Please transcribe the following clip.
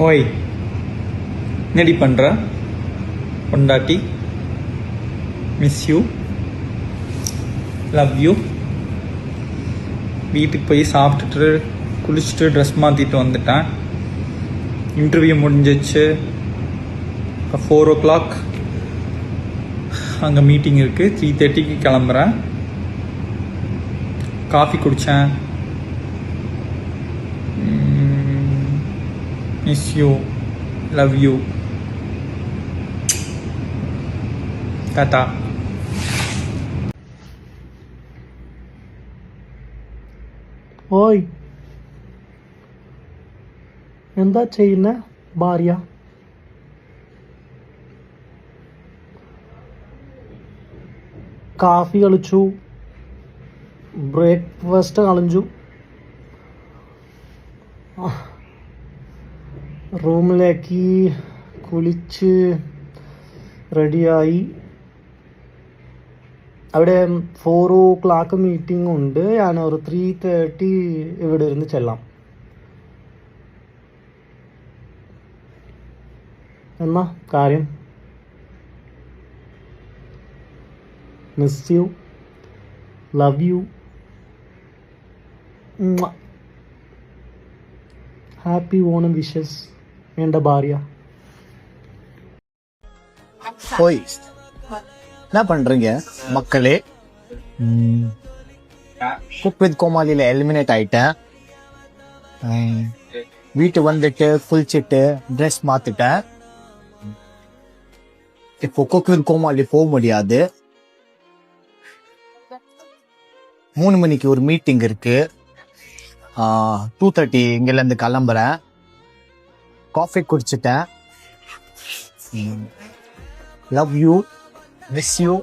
ஓய் என்னடி பண்ணுற பொண்டாட்டி? Miss you, love you. வீட்டுக்கு போய் சாப்பிட்டுட்டு குளிச்சுட்டு ட்ரெஸ் மாற்றிட்டு வந்துட்டேன். இன்டர்வியூ முடிஞ்சிச்சு. இப்போ 4 o'clock அங்கே மீட்டிங் இருக்குது. 3:30 கிளம்புறேன். காஃபி குடித்தேன். Miss you, love you, tata. ഓയ് എന്താ ചെയ്യുന്ന ഭാര്യ? കാഫി കളിച്ചു, ബ്രേക്ക്ഫാസ്റ്റ് കളിച്ചു, റൂമിലേക്ക് കുളിച്ച് റെഡിയായി. അവിടെ 4 o'clock മീറ്റിംഗ് ഉണ്ട്. ഞാൻ ഒരു 3:30 ഇവിടെ ഇരുന്ന് ചെല്ലാം. എന്നാ കാര്യം? Miss you, love you, happy Onam wishes എൻ്റെ ഭാര്യ. ஓய் என்ன பண்றீங்க மக்களே? குக் வித் கோமாளியில எலிமினேட் ஆயிட்டேன். வீட்டு வந்துட்டு குளிச்சுட்டு ட்ரெஸ் மாத்திட்டேன். இப்போ குக் வித் கோமாளி போக முடியாது. 3 மணிக்கு ஒரு மீட்டிங் இருக்கு. 2:30 இங்கல இருந்து கிளம்புறேன். காஃபி குடிச்சிட்டேன். Love you, miss you,